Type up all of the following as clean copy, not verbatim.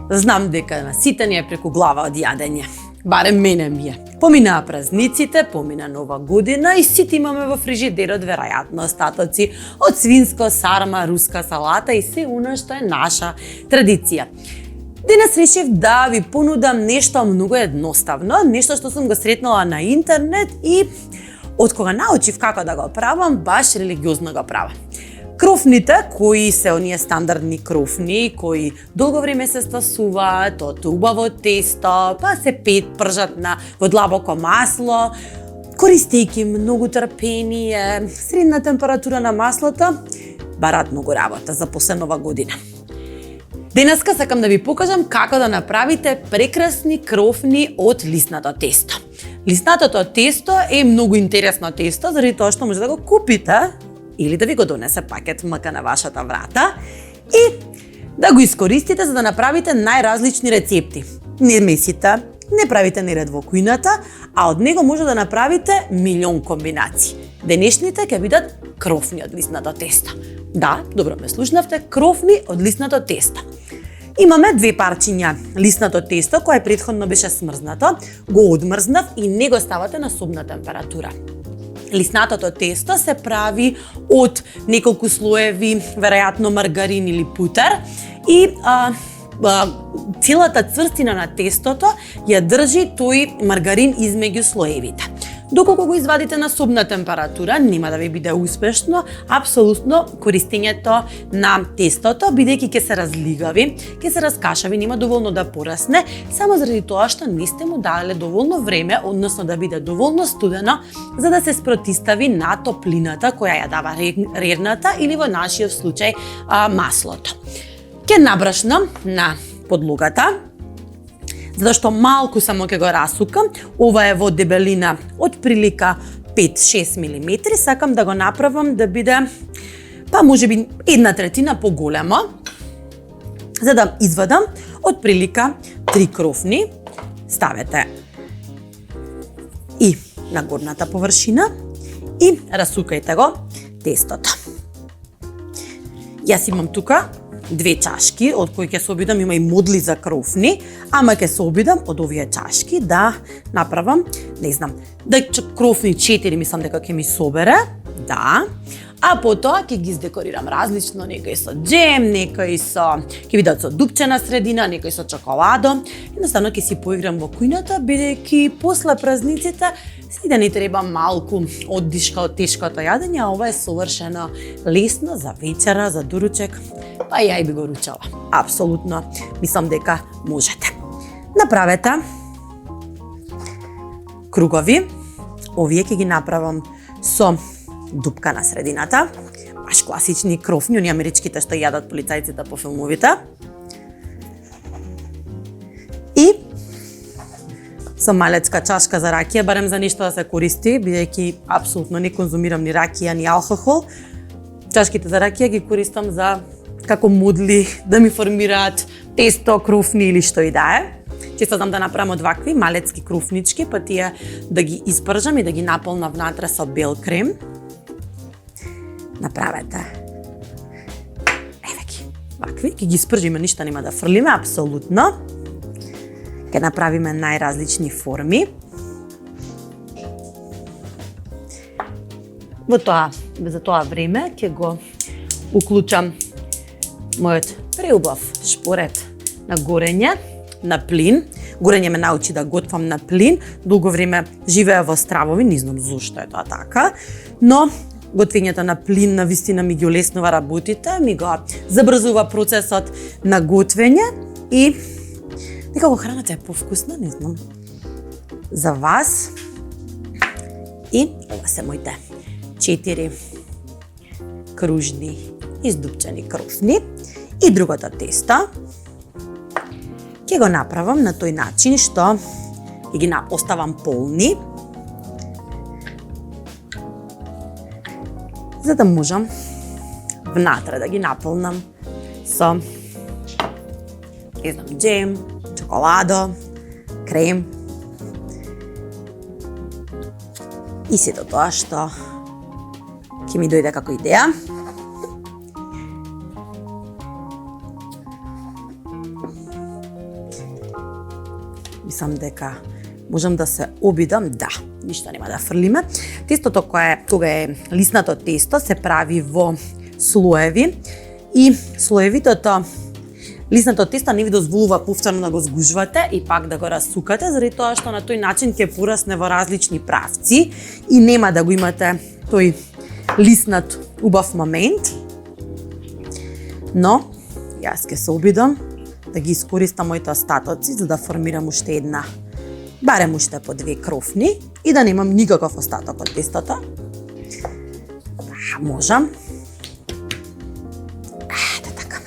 Знам дека на сите ни е преку глава од јадење. Барем мене ми е. Поминаа празниците, помина Нова година и сите имаме во фрижидерот веројатно остатоци од свинско, сарма, руска салата и се она што е наша традиција. Денес решив да ви понудам нешто многу едноставно, нешто што сум го сретнала на интернет и од кога научив како да го правам, баш религиозно го правам. Крофните, кои се оние стандардни крофни, кои долго време се стасуваат од убаво тесто, па се пржат во длабоко масло, користејќи многу трпение, средна температура на маслото, барат многу работа за после Нова година. Денеска сакам да ви покажам како да направите прекрасни крофни од лиснато тесто. Лиснатото тесто е многу интересно тесто, заради тоа што може да го купите или да ви го донесе пакет МК на вашата врата и да го искористите за да направите најразлични рецепти. Не месите, не правите неред во кујната, а од него може да направите милион комбинации. Денешните ќе бидат крофни од лиснато тесто. Да, добро ме слушнавте, крофни од лиснато тесто. Имаме две парчиња лиснато тесто кое претходно беше смрзнато, го одмрзнав и не го ставате на собна температура. Лиснатото тесто се прави од неколку слоеви, веројатно маргарин или путер и целата цврстина на тестото ја држи тој маргарин измеѓу слоевите. Доколку го извадите на собна температура, нема да ви биде успешно апсолутно користењето на тестото, бидејќи ќе се разлигави, ќе се раскашави, нема доволно да порасне, само заради тоа што не сте му дале доволно време, односно да биде доволно студено, за да се спротистави на топлината која ја дава рерната или во нашиот случај маслото. Ќе набрашнам на подлогата, затоа што малку само ќе го расукам. Ова е во дебелина од прилика 5-6 мм. Сакам да го направам да биде, па можеби 1/3 поголемо, за да извадам од прилика 3 крофни. Ставете и на горната површина и расукајте го тестото. Јас имам тука 2 чашки, од кои ќе се обидам, има и модли за крофни, ама ќе се обидам од овие чашки да направам, не знам, да крофни 4 мислам дека ќе ми собере, да, а потоа ќе ги издекорирам различно, некои со джем, некои со, ќе видат со дупчена средина, некои со чоколадо, едноставно ќе си поиграм во кујната, бидејќи после празниците си да ни треба малку оддишка од тешкото јадење, а ова е совршено лесно за вечера, за доручек, па ја и би го ручала. Апсолутно, мислам дека можете. Направете кругови, овие ќе ги направам со дупка на средината, баш класични крофни, они америчките што јадат полицајците по филмовите. И со малечка чашка за ракија, барем за нешто да се користи, бидејќи апсолутно не конзумирам ни ракија, ни алкохол. Чашките за ракија ги користам за како модли да ми формираат тесто, крофни или што и да е. Често знам да направам од вакви малецки крофнички, па тие да ги испржам и да ги наполнам внатре со бел крем. Направете. Еве ги, вакви, ќе ги испржиме, ништо нема да фрлиме, апсолутно. Ќе направиме најразлични форми. За тоа време ќе го уклучам мојот преубав шпорет на горење, на плин. Горење ме научи да готвам на плин. Долго време живеа во стравови, не знам зошто е тоа така, но готвењето на плин на вистина ми ги олеснува работите, ми го забрзува процесот на готвење и некако храната е повкусна, не знам, за вас. И ова се моите 4 кружни издупчени крофни. И другото тесто ќе го направам на тој начин што ќе ги оставам полни, за да можам внатре да ги наполнам со, не знам, джем, чоколадо, крем и сето тоа што ќе ми дојде како идеја. Мислам дека можам да се обидам, да, ништо нема да фрлиме. Тестото кога е лиснато тесто се прави во слоеви и слоевитото лиснато тесто не ви дозволува повторно да го згужвате и пак да го расукате, заради тоа што на тој начин ќе порасне во различни правци и нема да го имате тој лиснат убав момент. Но јас ќе се обидам да ги искористам моите остатоци за да формирам уште една, барем уште по 2 крофни и да немам никаков остаток од тестото. Можам. Така.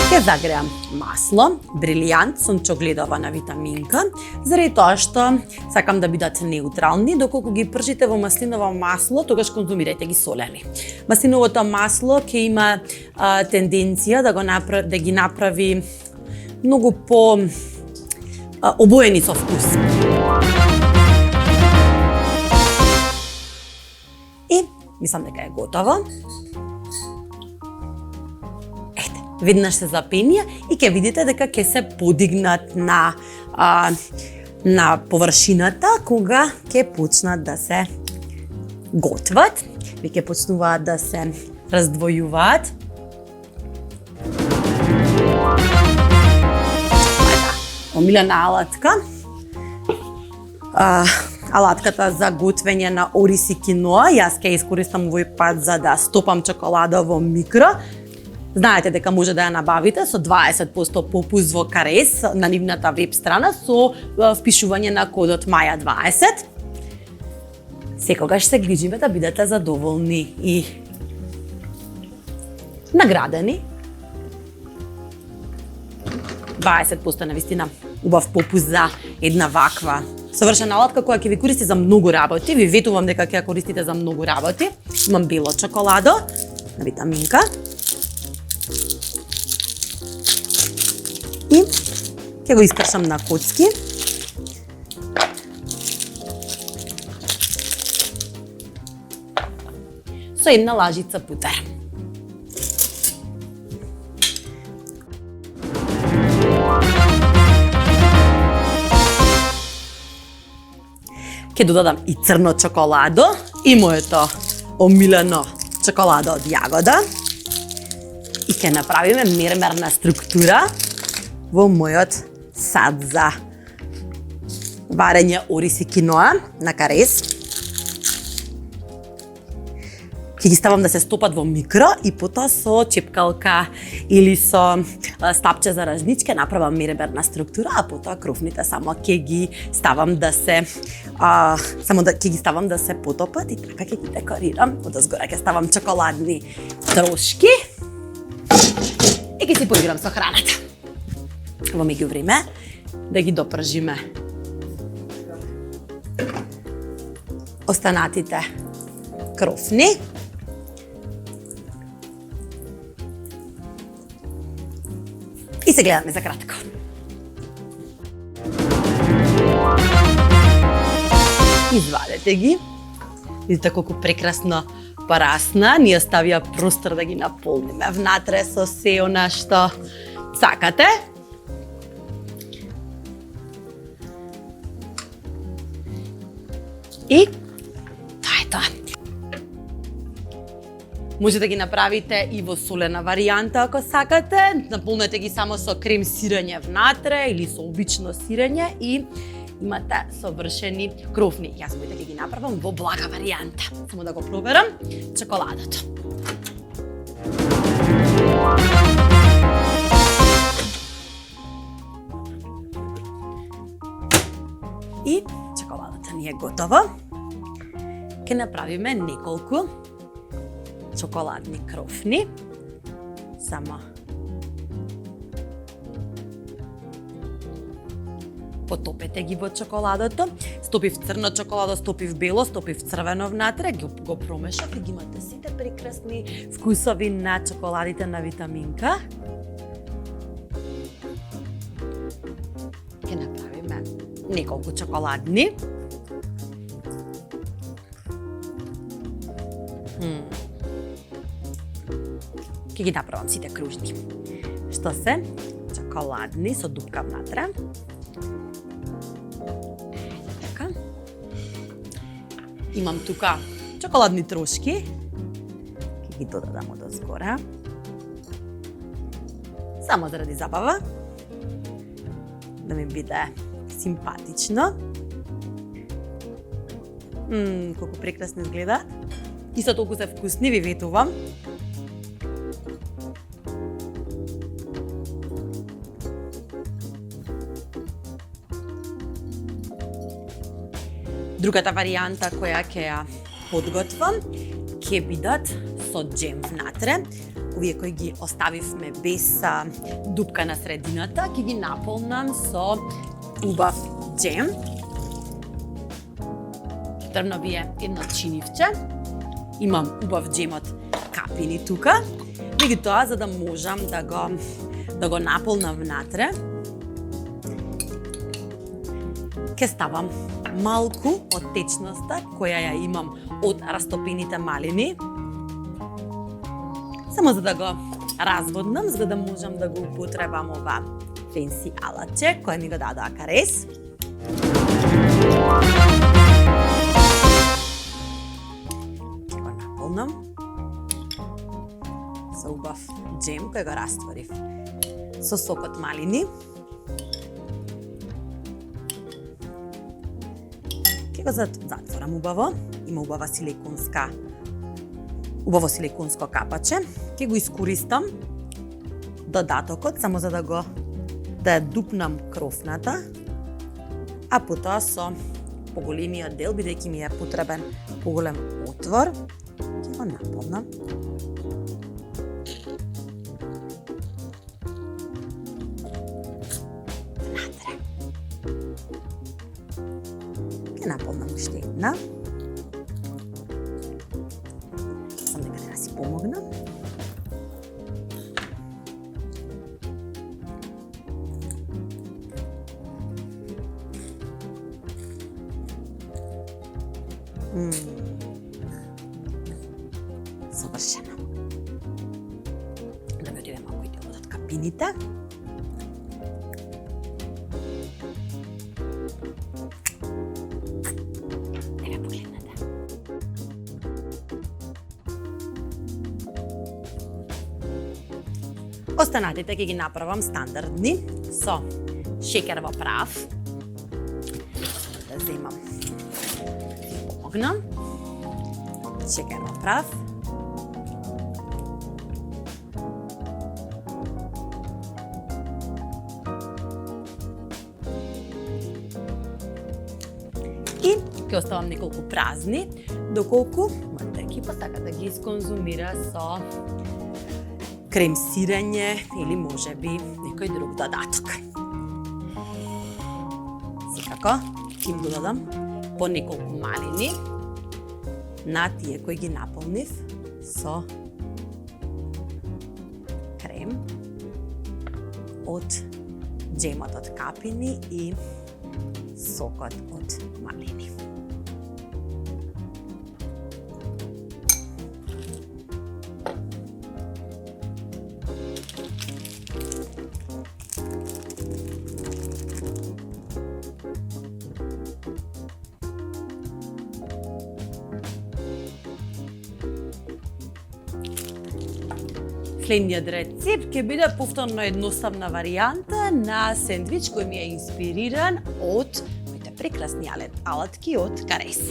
Ќе загреам масло, брилијант, сончогледова на витаминка, заради тоа што сакам да бидат неутрални, доколку ги пржите во маслиново масло, тогаш конзумирајте ги солени. Маслиновото масло ќе има тенденција да ги направи многу по обоени со вкус. И мислам дека е готово. Веднаш се запенија и ќе видите дека ќе се подигнат на површината кога ќе почнат да се готват, веќе почнуваат да се раздвојуваат. Омилена алатка. Алатката за готвење на ориз и киноа. Јас ќе искористам овој пат за да стопам чоколада во микро. Знаете дека може да ја набавите со 20% попуст во Карес на нивната веб страна со впишување на кодот Маја20. Секогаш се грижиме да бидете задоволни и наградени. 20% навистина убав попуст за една ваква совршена алатка која ќе ви користи за многу работи. Ви ветувам дека ќе ја користите за многу работи. Имам бело чоколадо на витаминка. И ќе го искршам на коцки. Со една лажица путер. Ќе додадам и црно чоколадо и моето омилено чоколадо од јагода. И ќе направиме мермерна структура во мојот сад за варење ориз и киноа на Карес. Ќе ги ставам да се стопат во микро и потоа со чепкалка или со стапче за разнички направам мермерна структура, а потоа крофните само ќе ги ставам да се потопат и така ќе ги декорирам. Одозгора ќе ставам чоколадни трошки и ќе си поиграм со храната. Во меѓувреме да ги допржиме останатите крофни. И се гледаме за кратко. Извадете ги. Видите колку прекрасно порасна. Ни оставија простор да ги наполниме внатре со се она што сакате. И тоа е тоа. Може да ги направите и во солена варијанта ако сакате. Наполнете ги само со крем сирење внатре или со обично сирење и имате совршени крофни. Јас моите ќе ги направам во блага варијанта. Само да го проверам чоколадото. И чоколадата ни е готова. Ќе направиме неколку чоколадни крофни. Само потопете ги во чоколадото. Стопив црно чоколадо, стопив бело, стопив црвено внатре, го промешав и ги имате сите прекрасни вкусови на чоколадите на витаминка. Ќе направиме неколку чоколадни. Ќе ги направам сите кружни. Што се? шоколадни со дупка внатре. Така. Имам тука чоколадни трошки. Ќе ги додадам од згора. Само заради забава. Да ми биде симпатично. Колку прекрасно изгледа. Исто толку се вкусни, ви ветувам. Другата варијанта која ќе ја подготвам ќе бидат со џем внатре. Овие кои ги оставивме без дупка на средината, ќе ги наполнам со убав џем. Потребно ви е едно чинивче. Имам убав џемот капини тука. Меѓутоа, за да можам да го наполнам внатре, ќе ставам малку од течноста која ја имам од растопените малини. Само за да го разводнам, за да можам да го употребам ова фенси алатче кој ми го дадоа Карес. Ќе го наполнам со убав џем кој го растворив со сокот малини. Ќе го затворам убаво. Има убаво силиконско капаче. Ќе го искористам додатокот само за да ја дупнам крофната, а потоа со поголемиот дел, бидејќи ми е потребен поголем отвор, ќе го наполнам. Внатре. Ќе наполнам уште една. Сам некаде да си помогнам. Совршено. Да ми одиде малку и делот од капините. Не ме погледнете. Останатите ќе ги направам стандардни со шекер во прав. Да земам. Шекер во прав. И ќе оставам неколку празни, доколку мојата екипа сака да ги исконзумира со крем сирење или можеби некој друг додаток. Секако ќе им додадам по неколку малини на тие кои ги наполнив со крем од џемот од капини и сокот од малини. Следниот рецепт ќе биде повторно едноставна варијанта на сендвич кој ми е инспириран од моите прекрасни алатки од Карес.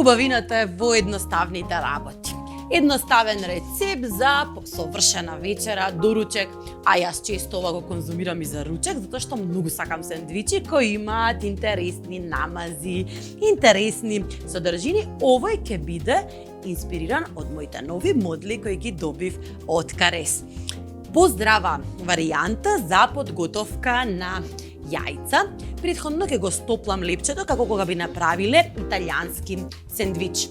Убавината е во едноставните работи. Едноставен рецепт за совршена вечера, доручек, а јас често ова го конзумирам и за ручек, затоа што многу сакам сендвичи кои имаат интересни намази, интересни содржини. Овој ќе биде инспириран од моите нови модли кои ги добив од Карес. Поздрава варијанта за подготовка на јајца. Претходно ќе го стоплам лепчето како кога би направиле италијански сендвич.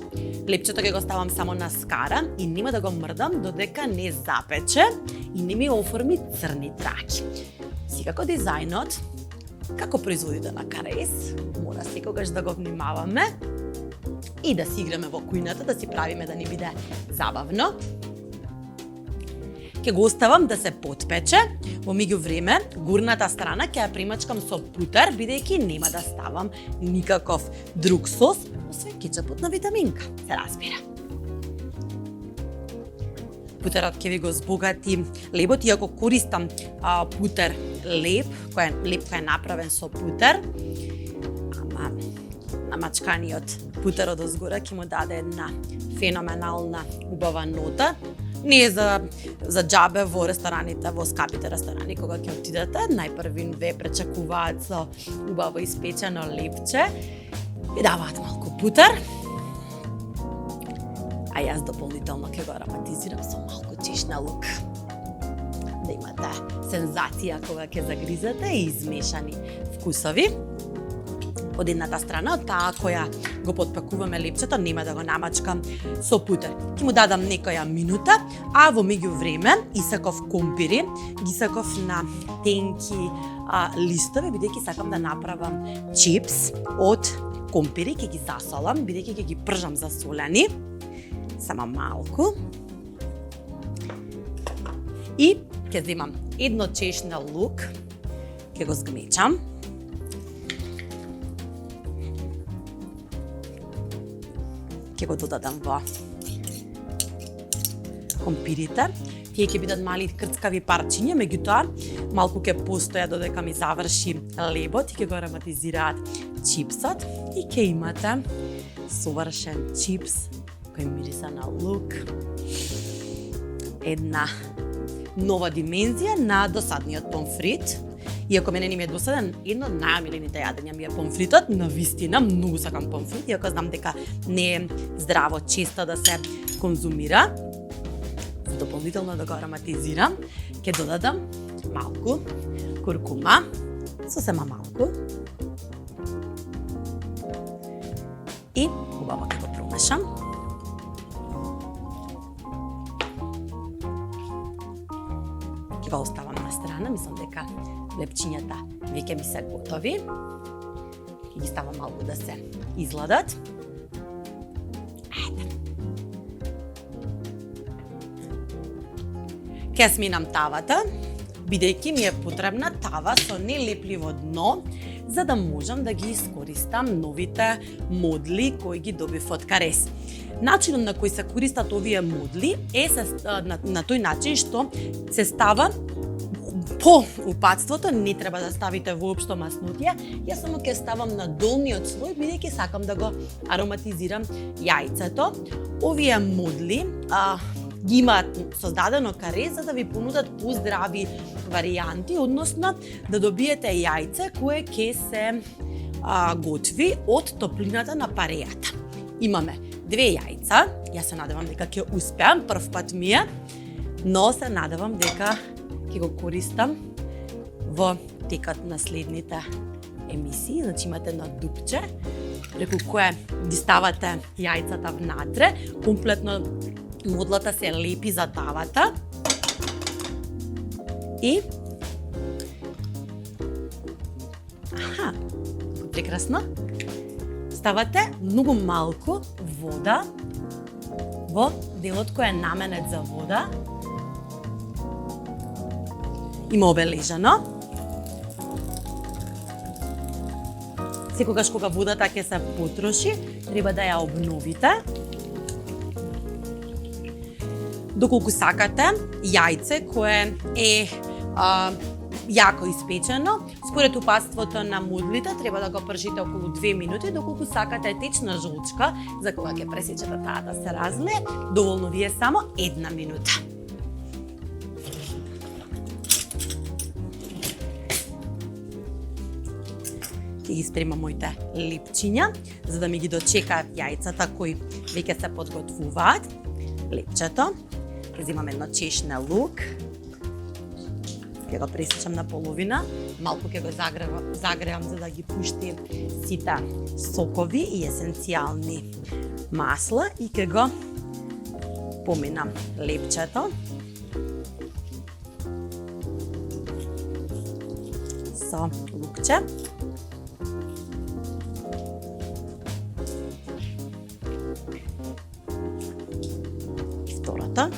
Лепчето ќе го ставам само на скара и нема да го мрдам додека не запече и не ми оформи црни траки. Секако дизајнот, како производител на Карес, мора секогаш да го внимаваме и да си играме во кујната, да си правиме да ни биде забавно. Ќе го оставам да се потпече. Во меѓувреме, горната страна ќе ја примачкам со путер, бидејќи нема да ставам никаков друг сос, освен кетчапот на витаминка, се разбира. Путерот ќе ви го збогати лебот, иако користам путер леб, кој е направен со путер. Ама намачканиот путер од озгора ќе му даде една феноменална убава нота. Не е за џабе во рестораните, во скапите ресторани, кога ќе отидете, најпрвин ве пречекуваат со убаво испечено лепче и даваат малку путер. А јас дополнително ќе го ароматизирам со малку чешна лук. Да имате сензација кога ќе загризете и измешани вкусови. Од едната страна, од таа која го подпакуваме лепчето, нема да го намачкам со путер. Ќе му дадам некоја минута, а во меѓувреме исаков компири, ги саков на тенки листови, бидејќи сакам да направам чипс од компири, ќе ги засолам, бидејќи ќе ги пржам засолени, само малку. И ќе земам едно чешна лук, ќе го згмечам. Ќе го додадам во компирите. Тие ќе бидат мали крцкави парчиња, меѓутоа малку ќе постоја додека ми заврши лебот и ќе го ароматизираат чипсот и ќе имате совршен чипс кој мириса на лук. Една нова димензија на досадниот помфрит. Иако мене не ми е досаден, едно од најомилените јадења ми е помфритот, навистина многу сакам помфрит, иако знам дека не е здраво често да се конзумира. Дополнително да го ароматизирам, ќе додадам малку куркума, сосема малку. И убаво ќе го промешам. Ќе го оставам на страна, мислам дека лепчињата веќе ми се готови. Ќе ги ставам малку да се изладат. Ќе сминам тавата, бидејќи ми е потребна тава со нелепливо дно, за да можам да ги искористам новите модли кои ги добив од Карес. Начинот на кој се користат овие модли е на тој начин што се става по упатството, не треба да ставите воопшто маснотија. Јас само ќе ставам на долниот слој, бидејќи сакам да го ароматизирам јајцето. Овие модли ги имаат создадено Карес за да ви понудат поздрави варијанти, односно да добиете јајце кое ќе се готви од топлината на парејата. Имаме 2 јајца, јас се надевам дека ќе успеам, прв пат ми е, но се надевам дека ќе го користам во текот на следните емисии. Значи имате едно дупче преку кое ги ставате јајцата внатре, комплетно модлата се лепи за тавата и прекрасно. Ставате многу малку вода во делот кој е наменет за вода. Има обележано. Секогаш кога водата ќе се потроши, треба да ја обновите. Доколку сакате, јајце кое е јако испечено. Според упатството на мудлите треба да го пржите околу 2 минути, доколку сакате течна жолчка, за кога ќе пресечете таа да се разлее, доволно ви е само 1 минута. Ќе ги спремам моите лепчиња, за да ми ги дочекаат јајцата кои веќе се подготвуваат. Лепчето, ќе земам едно чешне лук, ќе го пресечам на половина, малку ќе го загреам за да ги пушти сите сокови и есенцијални масла и ќе го поминам лепчето со лукче. Втората.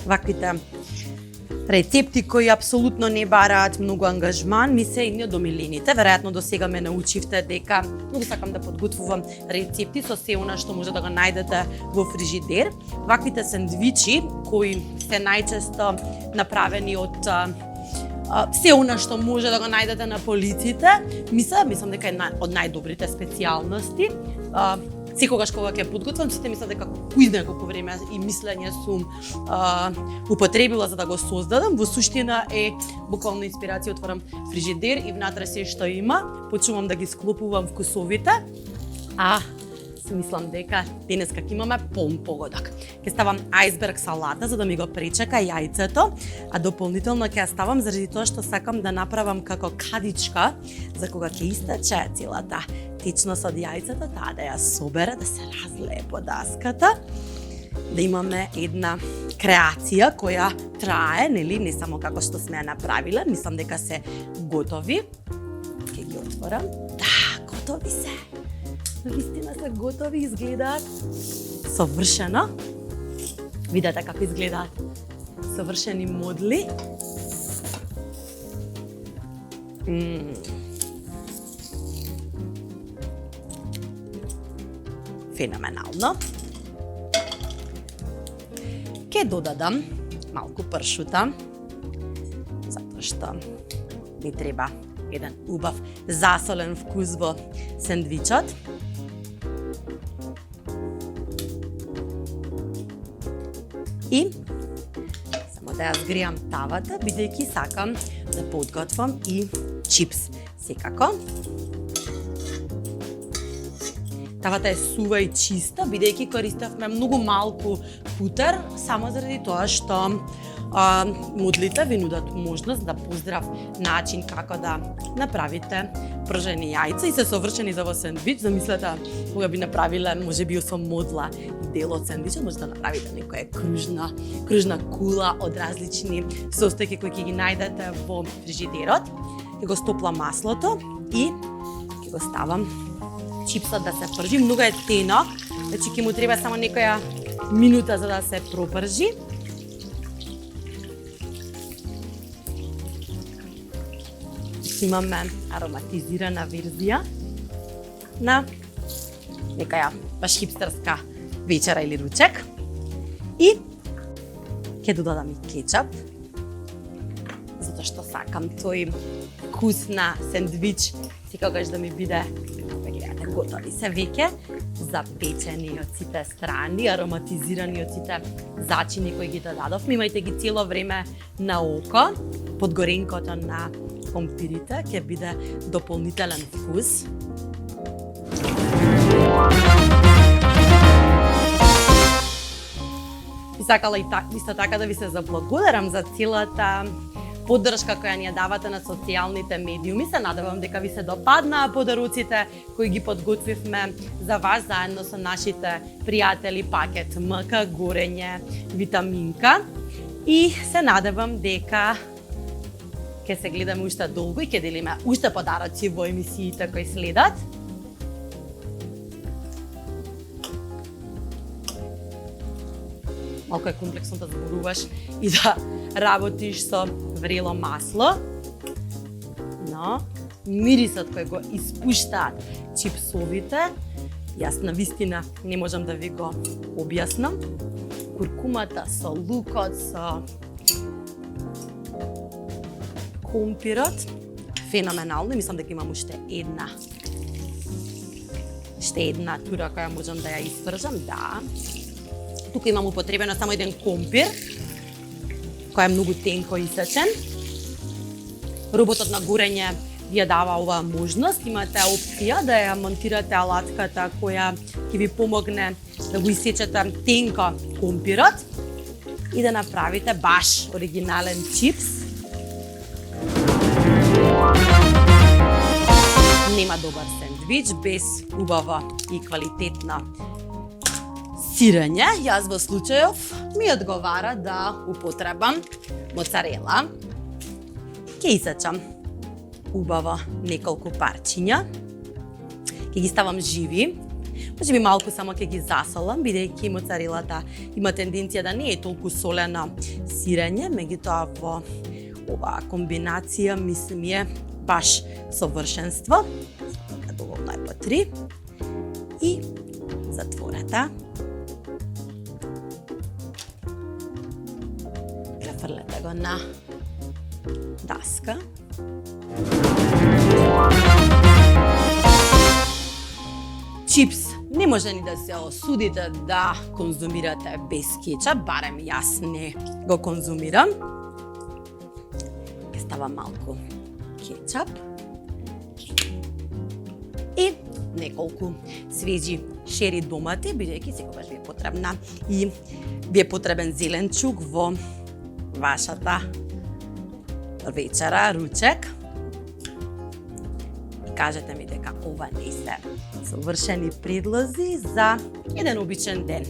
Ваквите рецепти кои апсолутно не бараат многу ангажман, ми се едни од омилените. Веројатно до сега ме научивте дека многу сакам да подготвувам рецепти со се она што може да го најдете во фрижидер. Ваквите сендвичи кои се најчесто направени од се она што може да го најдете на полиците, мислам дека е од најдобрите специјалности. Секогаш кога ќе подготвам, сите мислат дека кој знае колку време и мислење сум употребила за да го создадам. Во суштина е буквално инспирација, отворам фрижидер и внатре се што има, почнувам да ги склопувам вкусовите, а си мислам дека денеска ќе имаме полн погодок. Ќе ставам ајсберг салата за да ми го пречека јајцето, а дополнително ќе ја ставам заради тоа што сакам да направам како кадичка за кога ќе истече целата течност од јајцето, таа да ја собере, да се разлее по даската, да имаме една креација која трае, нели, не само како што сме ја направиле. Мислам дека се готови. Ќе ги отворам. Да, готови се. Вистина се готови, изгледаат совршено. Видете како изгледаат совршени модли. Феноменално. Ке додадам малку пршута, затоа што ми треба еден убав засолен вкус во сендвичот. И само да ја згреам тавата, бидејќи сакам да подготвам и чипс. Секако. Тавата е сува и чиста, бидејќи користевме многу малку путер, само заради тоа што модлите ви нудат можност да поздрав начин како да направите пржени јајца и се совршени за во сендвич. Замислете, кога би направиле, можеби со модла и дел од сендвичот, може да направите некоја кружна кула од различни состојки кои ќе ги најдете во фрижидерот. Ќе го стоплам маслото и ќе го ставам чипсот да се пржи. Многу е тенок, значи ќе му треба само некоја минута за да се пропржи. Имаме ароматизирана верзија на некаја баш хипстерска вечера или ручек. И ќе додадам и кетчап, затоа што сакам тој вкус на сендвич секогаш да ми биде, гледате, готови се веќе, запечени од сите страни, ароматизирани од сите зачини кои ги додадовме. Имајте ги цело време на око. Подгоренкото на помпирите ќе биде дополнителен вкус. И сакала исто така да ви се заблагодарам за целата поддршка која ни ја давате на социјалните медиуми. Се надевам дека ви се допаднаа подароците кои ги подготвивме за вас заедно со нашите пријатели пакет МК Горење Витаминка. И се надевам дека ќе се гледаме уште долго и ќе делиме уште подароци во емисиите кои следат. Малку е комплексно да зборуваш и да работиш со врело масло, но мирисот кој го испуштаат чипсовите, јас на вистина не можам да ви го објаснам. куркумата, со лукот, со компирот. Феноменално, мислам дека имам уште една тура која можам да ја испржам, да. Тука имам употребено само еден компир, кој е многу тенко исечен. Роботот на горење ви ја дава оваа можност, имате опција да ја монтирате алатката која ќе ви помогне да го исечете тенко компирот и да направите баш оригинален чипс. Нема добар сендвич без убава и квалитетна сирење. Јас во случајов ми одговара да употребам моцарела. Ќе исечам убаво неколку парчиња. Ќе ги ставам живи. Може би малку само ќе ги засолам, бидејќи моцарелата има тенденција да не е толку солена сирење, меѓутоа во оваа комбинација мислам е баш совршенство. Така доволно е по 3 и затворете. Префрлете го на даска. Чипс не може ни да се осудите да конзумирате без кетчап, барем јас не го конзумирам. Ќе ставам малку кетчап и неколку свежи шери домати, бидејќи секогаш ви е потребна и ви е потребен зеленчук во вашата вечера, ручек. Кажете ми дека ова не се совршени предлози за еден обичен ден.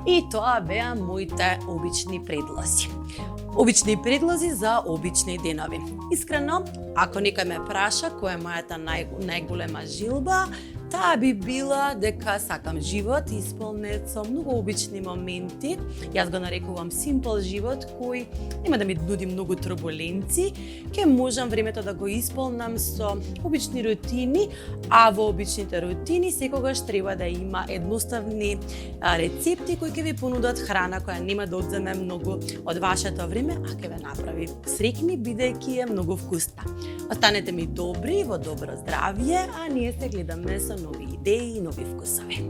И тоа беа моите обични предлози. Обични предлози за обични денови. Искрено, ако некој ме праша која е мојата најголема желба, таа би била дека сакам живот исполнет со многу обични моменти. Јас го нарекувам simple живот, кој нема да ми нуди многу турбуленци. Ке можам времето да го исполнам со обични рутини, а во обичните рутини секогаш треба да има едноставни рецепти кои ќе ви понудат храна која нема да одземе многу од вашето време, а ќе ве направи среќни бидејќи е многу вкусна. Останете ми добри, во добро здравје, а ние се гледаме со нови идеи и нови вкусови.